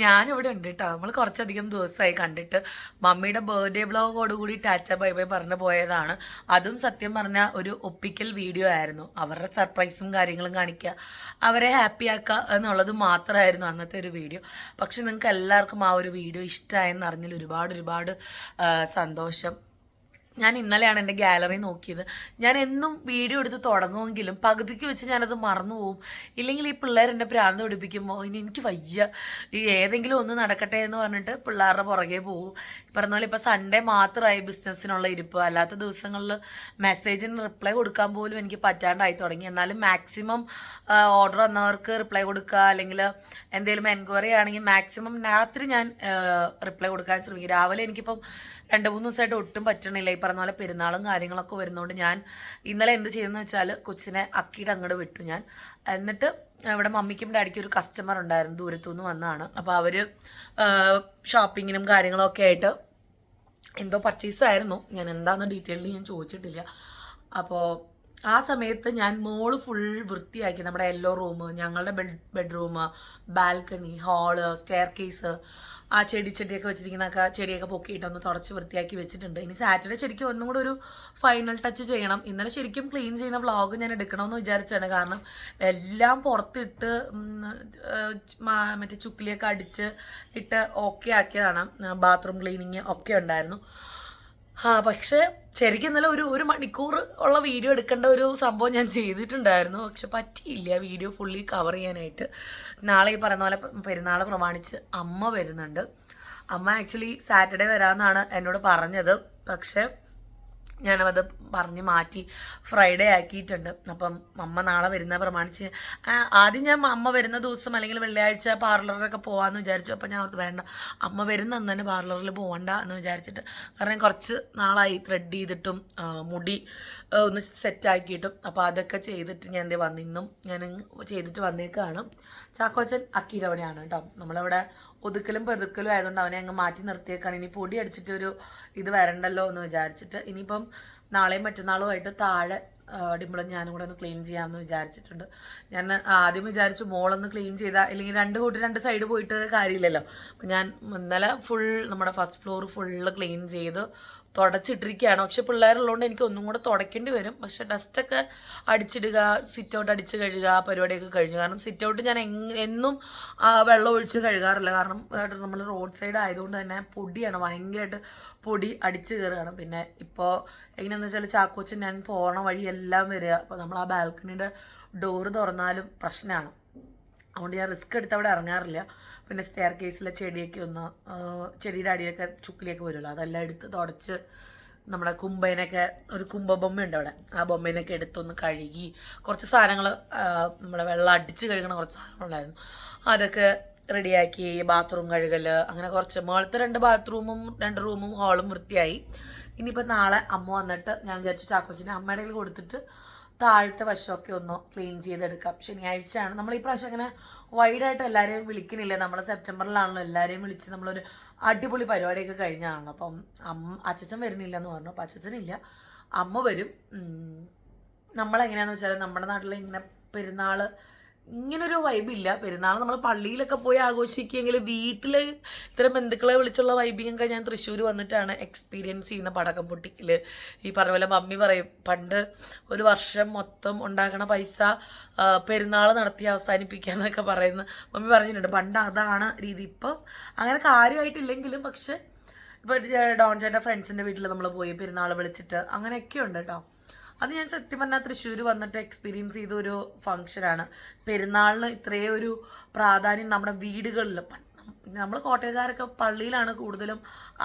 ഞാനിവിടെ ഉണ്ട് കേട്ടോ. നമ്മൾ കുറച്ചധികം ദിവസമായി കണ്ടിട്ട്. മമ്മിയുടെ ബർത്ത്ഡേ വ്ളോഗോടുകൂടി ടാറ്റ ബൈ ബൈ പറഞ്ഞു പോയതാണ്. അതും സത്യം പറഞ്ഞാൽ ഒരു ഒപ്പിക്കൽ വീഡിയോ ആയിരുന്നു. അവരുടെ സർപ്രൈസും കാര്യങ്ങളും കാണിക്കുക, അവരെ ഹാപ്പി ആക്കുക എന്നുള്ളത് മാത്രമായിരുന്നു അന്നത്തെ ഒരു വീഡിയോ. പക്ഷെ നിങ്ങൾക്ക് എല്ലാവർക്കും ആ ഒരു വീഡിയോ ഇഷ്ടമായെന്ന് അറിഞ്ഞാൽ ഒരുപാട് ഒരുപാട് സന്തോഷം. ഞാൻ ഇന്നലെയാണ് എൻ്റെ ഗാലറി നോക്കിയത്. ഞാൻ എന്നും വീഡിയോ എടുത്ത് തുടങ്ങുമെങ്കിലും പകുതിക്ക് വെച്ച് ഞാനത് മറന്നു പോവും. ഇല്ലെങ്കിൽ ഈ പിള്ളേർ എൻ്റെ പ്രാന്ത് പിടിപ്പിക്കുമ്പോൾ ഇനി എനിക്ക് വയ്യ, ഈ ഏതെങ്കിലും ഒന്ന് നടക്കട്ടെ എന്ന് പറഞ്ഞിട്ട് പിള്ളേരുടെ പുറകെ പോവും. പറഞ്ഞ പോലെ ഇപ്പോൾ സൺഡേ മാത്രമായി ബിസിനസ്സിനുള്ള ഇരിപ്പ്. അല്ലാത്ത ദിവസങ്ങളിൽ മെസ്സേജിന് റിപ്ലൈ കൊടുക്കാൻ പോലും എനിക്ക് പറ്റാണ്ടായി തുടങ്ങി. എന്നാലും മാക്സിമം ഓർഡർ വന്നവർക്ക് റിപ്ലൈ കൊടുക്കുക, അല്ലെങ്കിൽ എന്തെങ്കിലും എൻക്വയറി ആണെങ്കിൽ മാക്സിമം രാത്രി ഞാൻ റിപ്ലൈ കൊടുക്കാൻ ശ്രമിക്കും. രാവിലെ എനിക്കിപ്പം 2-3 ദിവസമായിട്ട് ഒട്ടും പറ്റണില്ല. ഈ പറഞ്ഞ പോലെ പെരുന്നാളും കാര്യങ്ങളൊക്കെ വരുന്നതുകൊണ്ട് ഞാൻ ഇന്നലെ എന്ത് ചെയ്തെന്ന് വെച്ചാൽ കൊച്ചിനെ അക്കിയിട്ട് അങ്ങോട്ട് വിട്ടു ഞാൻ. എന്നിട്ട് ഇവിടെ മമ്മിക്കും ഡാഡിക്കും ഒരു കസ്റ്റമർ ഉണ്ടായിരുന്നു, ദൂരത്തുനിന്ന് വന്നതാണ്. അപ്പോൾ അവർ ഷോപ്പിങ്ങിനും കാര്യങ്ങളൊക്കെ ആയിട്ട് എന്തോ പർച്ചേസ് ആയിരുന്നു. ഞാൻ എന്താണെന്ന് ഡീറ്റെയിൽഡ് ഞാൻ ചോദിച്ചിട്ടില്ല. അപ്പോൾ ആ സമയത്ത് ഞാൻ മോള് ഫുൾ വൃത്തിയാക്കി. നമ്മുടെ യെല്ലോ റൂം, ഞങ്ങളുടെ bedroom, balcony, hall, stair case, ആ ചെടിയൊക്കെ വെച്ചിരിക്കുന്നൊക്കെ ചെടിയൊക്കെ പൊക്കിയിട്ടൊന്ന് തുടച്ച് വൃത്തിയാക്കി വെച്ചിട്ടുണ്ട്. ഇനി സാറ്റർഡേ ശരിക്കും ഒന്നും കൂടെ ഒരു ഫൈനൽ ടച്ച് ചെയ്യണം. ഇന്നലെ ശരിക്കും ക്ലീൻ ചെയ്യുന്ന വ്ളോഗ് ഞാൻ എടുക്കണമെന്ന് വിചാരിച്ചാണ്. കാരണം എല്ലാം പുറത്തിട്ട് മറ്റേ ചുക്കിലിയൊക്കെ അടിച്ച് ഇട്ട് ഓക്കെ ആക്കിയതാണ്. ബാത്റൂം ക്ലീനിങ് ഒക്കെ ഉണ്ടായിരുന്നു. പക്ഷേ ശരിക്കും ഇന്നലെ ഒരു മണിക്കൂർ ഉള്ള വീഡിയോ എടുക്കേണ്ട ഒരു സംഭവം ഞാൻ ചെയ്തിട്ടുണ്ടായിരുന്നു. പക്ഷെ പറ്റിയില്ല വീഡിയോ ഫുള്ളി കവർ ചെയ്യാനായിട്ട്. നാളെ ഈ പറയുന്ന പോലെ പെരുന്നാൾ പ്രമാണിച്ച് അമ്മ വരുന്നുണ്ട്. അമ്മ ആക്ച്വലി സാറ്റർഡേ വരാമെന്നാണ് എന്നോട് പറഞ്ഞത്. പക്ഷെ ഞാനത് പറഞ്ഞ് മാറ്റി ഫ്രൈഡേ ആക്കിയിട്ടുണ്ട്. അപ്പം അമ്മ നാളെ വരുന്ന പ്രമാണിച്ച് ആദ്യം ഞാൻ അമ്മ വരുന്ന ദിവസം അല്ലെങ്കിൽ വെള്ളിയാഴ്ച പാർലറിലൊക്കെ പോകാമെന്ന് വിചാരിച്ചു. അപ്പം ഞാൻ വേണ്ട, അമ്മ വരുന്ന അന്ന് തന്നെ പാർലറിൽ പോകണ്ട എന്ന് വിചാരിച്ചിട്ട്. കാരണം കുറച്ച് നാളായി ത്രെഡ് ചെയ്തിട്ടും മുടി ഒന്ന് സെറ്റാക്കിയിട്ടും. അപ്പോൾ അതൊക്കെ ചെയ്തിട്ട് ഞാൻ എന്തേ ഇന്നും ഞാൻ ചെയ്തിട്ട് വന്നേക്കാണ്. ചാക്കോച്ചൻ അക്കീടെ അവിടെയാണ് കേട്ടോ. നമ്മളിവിടെ ഒതുക്കലും പെതുക്കലും ആയതുകൊണ്ട് അവനെ അങ്ങ് മാറ്റി നിർത്തിയേക്കാണ്. ഇനി പൊടി അടിച്ചിട്ട് ഒരു ഇത് വരണ്ടല്ലോ എന്ന് വിചാരിച്ചിട്ട്. ഇനിയിപ്പം നാളെയും മറ്റന്നാളുമായിട്ട് താഴെ ഡിമ്പിളും ഞാനും കൂടെ ഒന്ന് ക്ലീൻ ചെയ്യാമെന്ന് വിചാരിച്ചിട്ടുണ്ട്. ഞാൻ ആദ്യം വിചാരിച്ചു മോളൊന്ന് ക്ലീൻ ചെയ്താൽ, അല്ലെങ്കിൽ രണ്ട് സൈഡ് പോയിട്ട് കാര്യമില്ലല്ലോ. അപ്പം ഞാൻ ഇന്നലെ ഫുൾ നമ്മുടെ ഫസ്റ്റ് ഫ്ലോർ ഫുള്ള് ക്ലീൻ ചെയ്ത് തുടച്ചിട്ടിരിക്കുകയാണ്. പക്ഷെ പിള്ളേരുള്ളതുകൊണ്ട് എനിക്ക് ഒന്നും കൂടെ തുടയ്ക്കേണ്ടി വരും. പക്ഷെ ഡസ്റ്റൊക്കെ അടിച്ചിടുക, സിറ്റ് ഔട്ട് അടിച്ച് കഴുകുക, പരിപാടിയൊക്കെ കഴിഞ്ഞു. കാരണം സിറ്റ് ഔട്ട് ഞാൻ എന്നും വെള്ളം ഒഴിച്ച് കഴുകാറില്ല. കാരണം നമ്മൾ റോഡ് സൈഡ് ആയതുകൊണ്ട് തന്നെ പൊടിയാണ്, ഭയങ്കരമായിട്ട് പൊടി അടിച്ച് കയറുകയാണ്. പിന്നെ ഇപ്പോൾ എങ്ങനെയാണെന്ന് വെച്ചാൽ ചാക്കോച്ചൻ ഞാൻ പോകണ വഴിയെല്ലാം വരിക. അപ്പോൾ നമ്മൾ ആ ബാൽക്കണിയുടെ ഡോറ് തുറന്നാലും പ്രശ്നമാണ്. അതുകൊണ്ട് ഞാൻ റിസ്ക് എടുത്ത് അവിടെ ഇറങ്ങാറില്ല. പിന്നെ സ്റ്റെയർ കേസിലെ ചെടിയുടെ അടിയൊക്കെ ചുക്കിലേക്ക് വരുമല്ലോ, അതെല്ലാം എടുത്ത് തുടച്ച് നമ്മുടെ കുമ്പേനൊക്കെ, ഒരു കുംഭ ബൊമ്മയുണ്ട് അവിടെ, ആ ബൊമ്മേനൊക്കെ എടുത്തൊന്ന് കഴുകി. കുറച്ച് സാധനങ്ങൾ നമ്മുടെ വെള്ളം അടിച്ച് കഴുകണ കുറച്ച് സാധനങ്ങളുണ്ടായിരുന്നു, അതൊക്കെ റെഡിയാക്കി. ബാത്റൂം കഴുകൽ, അങ്ങനെ കുറച്ച് മുകളിലത്തെ 2 ബാത്റൂമും 2 റൂമും ഹാളും വൃത്തിയായി. ഇനിയിപ്പോൾ നാളെ അമ്മ വന്നിട്ട് ഞാൻ വിചാരിച്ചു ചാക്കോച്ചിനെ അമ്മയുടെ കയ്യിൽ കൊടുത്തിട്ട് താഴത്തെ വശമൊക്കെ ഒന്ന് ക്ലീൻ ചെയ്തെടുക്കാം. ശനിയാഴ്ചയാണ്. നമ്മൾ ഈ പ്രാവശ്യം അങ്ങനെ വൈഡായിട്ട് എല്ലാവരെയും വിളിക്കണില്ല. നമ്മൾ സെപ്റ്റംബറിലാണല്ലോ എല്ലാവരെയും വിളിച്ച് നമ്മളൊരു അടിപൊളി പരിപാടിയൊക്കെ കഴിഞ്ഞാണ്. അപ്പം അച്ചച്ചൻ വരുന്നില്ല എന്ന് പറഞ്ഞു. അപ്പം അച്ചച്ചനില്ല, അമ്മ വരും. നമ്മളെങ്ങനെയാണെന്ന് വെച്ചാൽ നമ്മുടെ നാട്ടിൽ ഇങ്ങനെ പെരുന്നാൾ ഇങ്ങനൊരു വൈബില്ല. പെരുന്നാൾ നമ്മൾ പള്ളിയിലൊക്കെ പോയി ആഘോഷിക്കുമെങ്കിൽ വീട്ടിൽ ഇത്തരം ബന്ധുക്കളെ വിളിച്ചുള്ള വൈബിങ്ങൊക്കെ ഞാൻ തൃശ്ശൂർ വന്നിട്ടാണ് എക്സ്പീരിയൻസ് ചെയ്യുന്ന. പടക്കം പൊട്ടിക്കൽ, ഈ പറഞ്ഞ പോലെ മമ്മി പറയും പണ്ട് ഒരു വർഷം മൊത്തം ഉണ്ടാക്കണ പൈസ പെരുന്നാൾ നടത്തി അവസാനിപ്പിക്കുക എന്നൊക്കെ പറയുന്ന മമ്മി പറഞ്ഞിട്ടുണ്ട്. പണ്ട് അതാണ് രീതി. ഇപ്പം അങ്ങനെ കാര്യമായിട്ടില്ലെങ്കിലും പക്ഷെ ഇപ്പോൾ ഡോൺ ചേട്ടൻ്റെ ഫ്രണ്ട്സിൻ്റെ വീട്ടിൽ നമ്മൾ പോയി പെരുന്നാൾ വിളിച്ചിട്ട് അങ്ങനെയൊക്കെ ഉണ്ട് കേട്ടോ. അത് ഞാൻ സത്യം പറഞ്ഞാൽ തൃശ്ശൂർ വന്നിട്ട് എക്സ്പീരിയൻസ് ചെയ്ത ഒരു ഫംഗ്ഷനാണ്. പെരുന്നാളിന് ഇത്രയും ഒരു പ്രാധാന്യം നമ്മുടെ വീടുകളിൽ. നമ്മൾ കോട്ടയക്കാരൊക്കെ പള്ളിയിലാണ് കൂടുതലും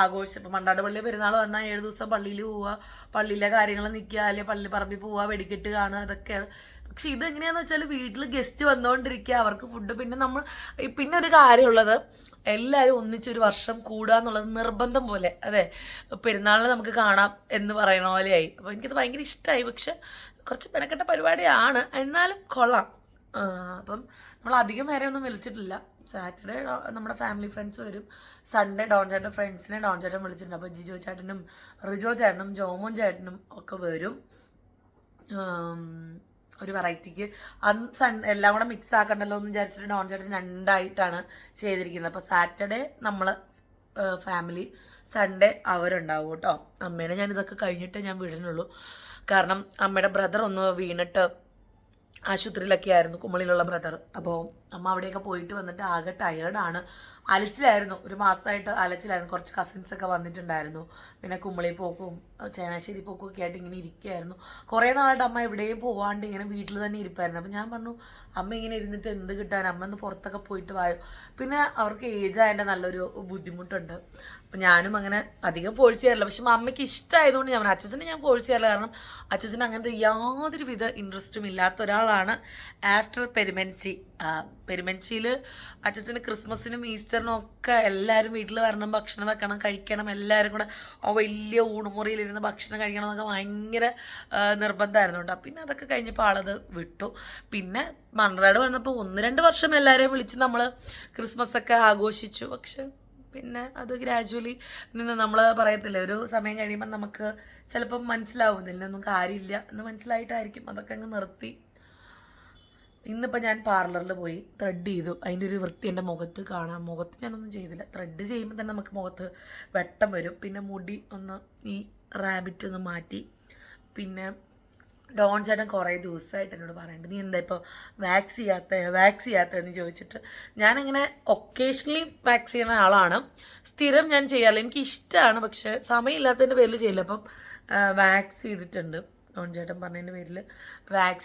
ആഘോഷം. ഇപ്പം മണ്ടാട് പള്ളി പെരുന്നാൾ വന്നാൽ 7 ദിവസം പള്ളിയിൽ പോവുക, പള്ളിയിലെ കാര്യങ്ങൾ നിൽക്കുക, അല്ലെങ്കിൽ പള്ളി പറമ്പിൽ പോവുക, വെടിക്കെട്ട് കാണുക, അതൊക്കെയാണ്. പക്ഷെ ഇതെങ്ങനെയാണെന്ന് വെച്ചാൽ വീട്ടിൽ ഗസ്റ്റ് വന്നുകൊണ്ടിരിക്കുക, അവർക്ക് ഫുഡ്. പിന്നെ ഒരു കാര്യമുള്ളത്, എല്ലാവരും ഒന്നിച്ചൊരു വർഷം കൂടുക എന്നുള്ളത് നിർബന്ധം പോലെ. അതെ, പെരുന്നാളിന് നമുക്ക് കാണാം എന്ന് പറയുന്ന പോലെയായി. അപ്പോൾ എനിക്കത് ഭയങ്കര ഇഷ്ടമായി. പക്ഷെ കുറച്ച് മെനക്കെട്ട പരിപാടിയാണ്, എന്നാലും കൊള്ളാം. അപ്പം നമ്മൾ അധികം പേരെ ഒന്നും വിളിച്ചിട്ടില്ല. സാറ്റർഡേ നമ്മുടെ ഫാമിലി ഫ്രണ്ട്സ് വരും. സൺഡേ ഡോൺ ചേട്ടൻ ഫ്രണ്ട്സിനെ ഡോൺ ചേട്ടൻ വിളിച്ചിട്ടുണ്ട്. അപ്പോൾ ജിജോ ചേട്ടനും റിജോ ചേട്ടനും ജോമോൻ ചേട്ടനും ഒക്കെ വരും. ഒരു വെറൈറ്റിക്ക് അന്ന് എല്ലാം കൂടെ മിക്സ് ആക്കണ്ടല്ലോ എന്ന് വിചാരിച്ചിട്ട് ഡോൺ ചേട്ടൻ രണ്ടായിട്ടാണ് ചെയ്തിരിക്കുന്നത്. അപ്പോൾ സാറ്റർഡേ നമ്മൾ ഫാമിലി, സൺഡേ അവരുണ്ടാവും കേട്ടോ. അമ്മേനെ ഞാനിതൊക്കെ കഴിഞ്ഞിട്ട് ഞാൻ വിടുന്നുള്ളൂ. കാരണം അമ്മയുടെ ബ്രദർ ഒന്ന് വീണിട്ട് ആശുപത്രിയിലൊക്കെ ആയിരുന്നു, കുമളിയിലുള്ള ബ്രദർ. അപ്പോൾ അമ്മ അവിടെയൊക്കെ പോയിട്ട് വന്നിട്ട് ആകെ ടയേർഡാണ്. അലച്ചിലായിരുന്നു, ഒരു മാസമായിട്ട് അലച്ചിലായിരുന്നു. കുറച്ച് കസിൻസൊക്കെ വന്നിട്ടുണ്ടായിരുന്നു. പിന്നെ കുമളി പോക്കും ചങ്ങനാശ്ശേരി പോക്കും ഒക്കെ ആയിട്ട് ഇങ്ങനെ ഇരിക്കുകയായിരുന്നു. കുറേ നാളായിട്ട് അമ്മ എവിടെയും പോവാണ്ട് ഇങ്ങനെ വീട്ടിൽ തന്നെ ഇരിപ്പായിരുന്നു. അപ്പോൾ ഞാൻ പറഞ്ഞു, അമ്മ ഇങ്ങനെ ഇരുന്നിട്ട് എന്ത് കിട്ടാൻ, അമ്മ ഒന്ന് പുറത്തൊക്കെ പോയിട്ട് വായോ. പിന്നെ അവർക്ക് ഏജായതിൻ്റെ നല്ലൊരു ബുദ്ധിമുട്ടുണ്ട്. അപ്പം ഞാനും അങ്ങനെ അധികം ഫോഴ്സ് ചെയ്യാറില്ല. പക്ഷെ അമ്മയ്ക്ക് ഇഷ്ടമായതുകൊണ്ട് ഞാൻ പറഞ്ഞു, അച്ഛനെ ഞാൻ ഫോഴ്സ് ചെയ്യാറില്ല. കാരണം അച്ഛന് അങ്ങനത്തെ യാതൊരു വിധ ഇൻട്രസ്റ്റും ഇല്ലാത്ത ഒരാളാണ്. ആഫ്റ്റർ പെരുമൻസിയിൽ അച്ഛന് ക്രിസ്മസിനും ഈസ്റ്ററിനും ഒക്കെ എല്ലാവരും വീട്ടിൽ വരണം, ഭക്ഷണം വെക്കണം, കഴിക്കണം, എല്ലാവരും കൂടെ ആ വലിയ ഊണുമുറിയിലിരുന്ന് ഭക്ഷണം കഴിക്കണം എന്നൊക്കെ ഭയങ്കര നിർബന്ധമായിരുന്നു കേട്ടോ. പിന്നെ അതൊക്കെ കഴിഞ്ഞപ്പോൾ ആളത് വിട്ടു. പിന്നെ മൺറാട് വന്നപ്പോൾ 1-2 വർഷം എല്ലാവരെയും വിളിച്ച് നമ്മൾ ക്രിസ്മസൊക്കെ ആഘോഷിച്ചു. പക്ഷെ പിന്നെ അത് ഗ്രാജുവലി നിന്ന് നമ്മൾ പറയത്തില്ലേ, ഒരു സമയം കഴിയുമ്പോൾ നമുക്ക് ചിലപ്പം മനസ്സിലാവും ഇതിനൊന്നും കാര്യമില്ല എന്ന് മനസ്സിലായിട്ടായിരിക്കും അതൊക്കെ അങ്ങ് നിർത്തി. ഇന്നിപ്പോൾ ഞാൻ പാർലറിൽ പോയി ത്രെഡ് ചെയ്തു. അതിൻ്റെ ഒരു വൃത്തി എൻ്റെ മുഖത്ത് കാണാം. മുഖത്ത് ഞാനൊന്നും ചെയ്തില്ല. ത്രെഡ് ചെയ്യുമ്പോൾ തന്നെ നമുക്ക് മുഖത്ത് വെട്ടം വരും. പിന്നെ മുടി ഒന്ന് ഈ റാബിറ്റ് ഒന്ന് മാറ്റി. പിന്നെ ഡോൺ ചേട്ടൻ കുറേ ദിവസമായിട്ട് എന്നോട് പറയുന്നുണ്ട്, നീ എന്താ ഇപ്പോൾ വാക്സ് ചെയ്യാത്തതെന്ന് ചോദിച്ചിട്ട്. ഞാനിങ്ങനെ ഒക്കേഷണലി വാക്സ് ചെയ്യുന്ന ആളാണ്, സ്ഥിരം ഞാൻ ചെയ്യാറില്ല. എനിക്ക് ഇഷ്ടമാണ്, പക്ഷേ സമയമില്ലാത്തതിൻ്റെ പേരിൽ ചെയ്യില്ല. അപ്പം വാക്സ് ചെയ്തിട്ടുണ്ട് ഡോൺ ചേട്ടൻ പറഞ്ഞതിൻ്റെ പേരിൽ.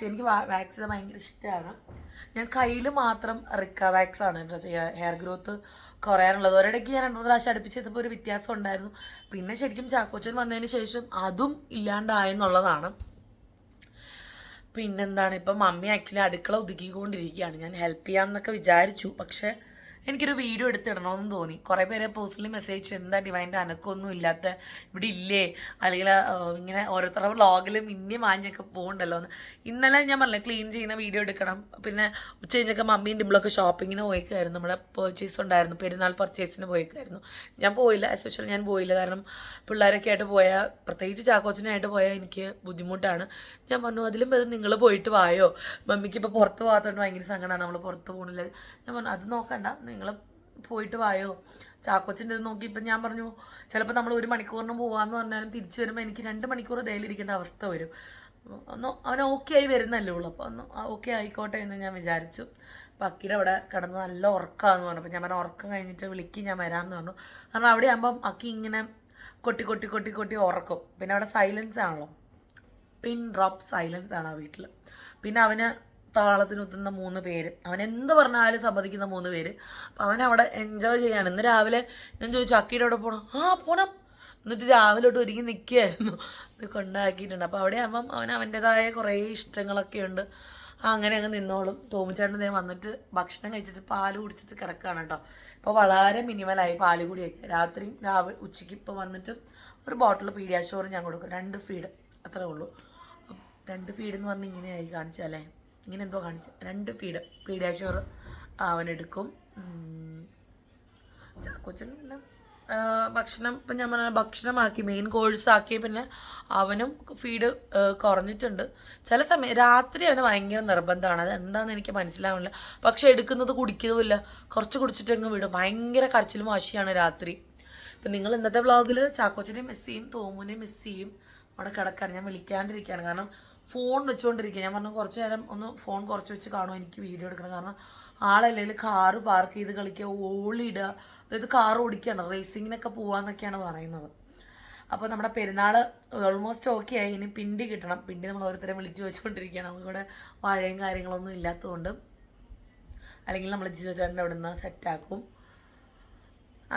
എനിക്ക് വാക്സ് ചെയ്താൽ ഭയങ്കര ഇഷ്ടമാണ്. ഞാൻ കയ്യിൽ മാത്രം റിക്ക വാക്സ് ആണ് കേട്ടോ ചെയ്യുക, ഹെയർ ഗ്രോത്ത് കുറയാനുള്ളത്. ഒരിടയ്ക്ക് ഞാൻ 2-3 പ്രാവശ്യം അടുപ്പിച്ച് ചെയ്തപ്പോൾ ഒരു വ്യത്യാസം ഉണ്ടായിരുന്നു. പിന്നെ ശരിക്കും ചാക്കോച്ചൻ വന്നതിന് ശേഷം അതും ഇല്ലാണ്ടായെന്നുള്ളതാണ്. പിന്നെന്താണ്, ഇപ്പം മമ്മി ആക്ച്വലി അടുക്കള ഒതുക്കിക്കൊണ്ടിരിക്കുകയാണ്. ഞാൻ ഹെൽപ്പ് ചെയ്യാമെന്നൊക്കെ വിചാരിച്ചു, പക്ഷേ എനിക്കൊരു വീഡിയോ എടുത്തിടണമെന്ന് തോന്നി. കുറേ പേരെ പേഴ്സണലി മെസ്സേജ്, എന്താ ഡിവൈൻ്റെ അനക്കൊന്നും ഇല്ലാത്ത, ഇവിടെ ഇല്ലേ, അല്ലെങ്കിൽ ഇങ്ങനെ ഓരോരുത്തരുടെ വ്ളോഗിലും മിന്നി മാഞ്ഞൊക്കെ പോകണ്ടല്ലോ എന്ന്. ഇന്നലെ ഞാൻ പറഞ്ഞില്ല ക്ലീൻ ചെയ്യുന്ന വീഡിയോ എടുക്കണം. പിന്നെ ഉച്ച കഴിഞ്ഞൊക്കെ മമ്മിയും ഡിമ്പിളൊക്കെ ഷോപ്പിങ്ങിന് പോയിക്കായിരുന്നു. നമ്മുടെ പർച്ചേസ് ഉണ്ടായിരുന്നു, പെരുന്നാൾ പർച്ചേസിന് പോയിക്കായിരുന്നു. ഞാൻ പോയില്ല, എസ്പെഷ്യലി ഞാൻ പോയില്ല. കാരണം പിള്ളേരൊക്കെ ആയിട്ട് പോയാൽ, പ്രത്യേകിച്ച് ചാക്കോച്ചനായിട്ട് പോയാൽ എനിക്ക് ബുദ്ധിമുട്ടാണ്. ഞാൻ പറഞ്ഞു, അതിലും ഭേദം നിങ്ങൾ പോയിട്ട് വായോ, മമ്മിക്ക് ഇപ്പോൾ പുറത്ത് പോകാത്തതുകൊണ്ട് ഭയങ്കര സങ്കടമാണ്, നമ്മൾ പുറത്ത് പോകണില്ല. ഞാൻ പറഞ്ഞു, അത് നോക്കണ്ട, നിങ്ങൾ പോയിട്ട് വായോ. ചാക്കോച്ചിൻ്റെ ഇത് നോക്കി ഇപ്പം ഞാൻ പറഞ്ഞു, ചിലപ്പോൾ നമ്മൾ 1 മണിക്കൂറിന് പോകാമെന്ന് പറഞ്ഞാലും തിരിച്ചു വരുമ്പോൾ എനിക്ക് 2 മണിക്കൂർ ഡെയിലിരിക്കേണ്ട അവസ്ഥ വരും. ഒന്ന് അവൻ ഓക്കെ ആയി വരുന്നല്ലേ ഉള്ളൂ. അപ്പോൾ ഒന്ന് ഓക്കെ ആയിക്കോട്ടെ എന്ന് ഞാൻ വിചാരിച്ചു. അക്കിയുടെ അവിടെ കിടന്ന് നല്ല ഉറക്കമാണെന്ന് പറഞ്ഞു. അപ്പോൾ ഞാൻ പറഞ്ഞു, ഉറക്കം കഴിഞ്ഞിട്ട് വിളിക്കും, ഞാൻ വരാമെന്ന് പറഞ്ഞു. കാരണം അവിടെ ആകുമ്പം അക്കി ഇങ്ങനെ കൊട്ടി ഉറക്കും. പിന്നെ അവിടെ സൈലൻസ് ആണല്ലോ, പിൻ ഡ്രോപ്പ് സൈലൻസ് ആണ് ആ വീട്ടിൽ. പിന്നെ അവന് താളത്തിനൊത്തുന്ന 3 പേര്, അവൻ എന്ത് പറഞ്ഞാലും സമ്മതിക്കുന്ന 3 പേര്. അപ്പം അവനവിടെ എൻജോയ് ചെയ്യാണ്. ഇന്ന് രാവിലെ ഞാൻ ചോദിച്ചു, അക്കിയുടെ അവിടെ പോകണം, പോകണം. എന്നിട്ട് രാവിലെ തൊട്ട് ഒരുങ്ങി നിൽക്കുകയായിരുന്നു, ഇത് കൊണ്ടാക്കിയിട്ടുണ്ട്. അപ്പോൾ അവിടെ ആകുമ്പം അവൻ്റേതായ കുറേ ഇഷ്ടങ്ങളൊക്കെ ഉണ്ട്. അങ്ങനെ അങ്ങ് നിന്നോളും. തോമിച്ചേട്ടൻ ദേ വന്നിട്ട് ഭക്ഷണം കഴിച്ചിട്ട് പാല് കുടിച്ചിട്ട് കിടക്കുകയാണ് കേട്ടോ. ഇപ്പോൾ വളരെ മിനിമലായി പാല് കൂടിയൊക്കെ. രാത്രിയും ഉച്ചയ്ക്ക് ഇപ്പോൾ വന്നിട്ട് ഒരു ബോട്ടിൽ പീഡിയാഷോർ ഞാൻ കൊടുക്കും, 2 ഫീഡ് അത്രേ ഉള്ളൂ. 2 ഫീഡ് എന്ന് പറഞ്ഞ് ഇങ്ങനെയായി കാണിച്ചല്ലേ, ഇങ്ങനെ എന്തോ കാണിച്ചു. 2 ഫീഡ് പീഡിയാഷോർ അവനെടുക്കും. ചാക്കോച്ചൻ പിന്നെ ഭക്ഷണം, ഇപ്പം ഞാൻ പറഞ്ഞ ഭക്ഷണമാക്കി, മെയിൻ കോഴ്സാക്കി. പിന്നെ അവനും ഫീഡ് കുറഞ്ഞിട്ടുണ്ട്. ചില സമയം രാത്രി അവന് ഭയങ്കര നിർബന്ധമാണ്, അത് എന്താണെന്ന് എനിക്ക് മനസ്സിലാവില്ല. പക്ഷെ എടുക്കുന്നത് കുടിക്കുന്നുമില്ല, കുറച്ച് കുടിച്ചിട്ട് അങ്ങ് വിടും. ഭയങ്കര കരച്ചിലും വാശിയാണ് രാത്രി. ഇപ്പം നിങ്ങൾ ഇന്നത്തെ വ്ളോഗിൽ ചാക്കോച്ചനെ മിസ് ചെയ്യും, തോമുനെ മിസ് ചെയ്യും. അവിടെ കിടക്കാണ്, ഞാൻ വിളിക്കാണ്ടിരിക്കുകയാണ്. കാരണം ഫോൺ വെച്ചുകൊണ്ടിരിക്കുക. ഞാൻ പറഞ്ഞു, കുറച്ച് നേരം ഒന്ന് ഫോൺ കുറച്ച് വെച്ച് കാണുമോ, എനിക്ക് വീഡിയോ എടുക്കണം. കാരണം ആളല്ലെങ്കിൽ കാറ് പാർക്ക് ചെയ്ത് കളിക്കുക, ഓളിടുക, അതായത് കാറ് ഓടിക്കുകയാണ്, റേസിങ്ങിനൊക്കെ പോകാമെന്നൊക്കെയാണ് പറയുന്നത്. അപ്പോൾ നമ്മുടെ പെരുന്നാൾ ഓൾമോസ്റ്റ് ഓക്കെ ആയി. ഇനി പിണ്ടി കിട്ടണം. പിണ്ടി നമ്മൾ ഓരോരുത്തരെ വിളിച്ച് വെച്ചുകൊണ്ടിരിക്കുകയാണ്. നമുക്കിവിടെ വാഴയും കാര്യങ്ങളൊന്നും ഇല്ലാത്തതുകൊണ്ട്, അല്ലെങ്കിൽ നമ്മൾ ജിജോ ചേട്ടൻ്റെ അവിടെ നിന്ന് സെറ്റാക്കും.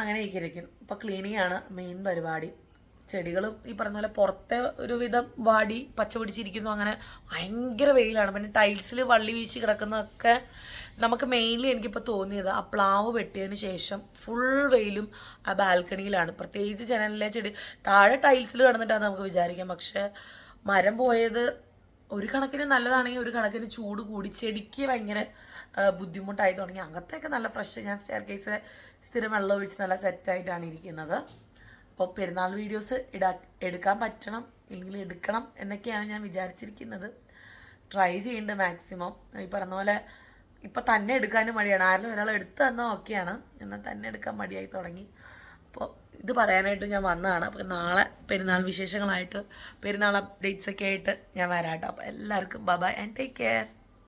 അങ്ങനെയൊക്കെ ഇരിക്കും. ഇപ്പോൾ ക്ലീനിങ് ആണ് മെയിൻ പരിപാടി. ചെടികളും ഈ പറഞ്ഞ പോലെ പുറത്തെ ഒരുവിധം വാടി പച്ച പിടിച്ചിരിക്കുന്നു. അങ്ങനെ ഭയങ്കര വെയിലാണ്. പിന്നെ ടൈൽസിൽ വള്ളി വീശി കിടക്കുന്നതൊക്കെ നമുക്ക് മെയിൻലി എനിക്കിപ്പോൾ തോന്നിയത്, ആ പ്ലാവ് വെട്ടിയതിന് ശേഷം ഫുൾ വെയിലും ആ ബാൽക്കണിയിലാണ്. പ്രത്യേകിച്ച് ജനലിലെ ചെടി താഴെ ടൈൽസിൽ കിടന്നിട്ടാണ് നമുക്ക് വിചാരിക്കാം. പക്ഷേ മരം പോയത് ഒരു കണക്കിന് നല്ലതാണെങ്കിൽ ഒരു കണക്കിന് ചൂട് കൂടി ചെടിക്ക് ഭയങ്കര ബുദ്ധിമുട്ടായി തുടങ്ങി. അകത്തൊക്കെ നല്ല ഫ്രഷ്, ഞാൻ സ്റ്റെയർ കേസിൽ സ്ഥിരം വെള്ളം ഒഴിച്ച് നല്ല സെറ്റായിട്ടാണ് ഇരിക്കുന്നത്. അപ്പോൾ പെരുന്നാൾ വീഡിയോസ് എടുക്കാൻ പറ്റണം, ഇല്ലെങ്കിൽ എടുക്കണം എന്നൊക്കെയാണ് ഞാൻ വിചാരിച്ചിരിക്കുന്നത്. ട്രൈ ചെയ്യുന്നുണ്ട് മാക്സിമം. ഈ പറഞ്ഞ പോലെ ഇപ്പം തന്നെ എടുക്കാനും മടിയാണ്. ആരെങ്കിലും ഒരാൾ എടുത്തു തന്നാൽ ഓക്കെയാണ്, എന്നാൽ തന്നെ എടുക്കാൻ മടിയായി തുടങ്ങി. അപ്പോൾ ഇത് പറയാനായിട്ട് ഞാൻ വന്നതാണ്. അപ്പോൾ നാളെ പെരുന്നാൾ വിശേഷങ്ങളായിട്ട്, പെരുന്നാൾ അപ്ഡേറ്റ്സൊക്കെ ആയിട്ട് ഞാൻ വരാം കേട്ടോ. അപ്പോൾ എല്ലാവർക്കും bye bye and take care.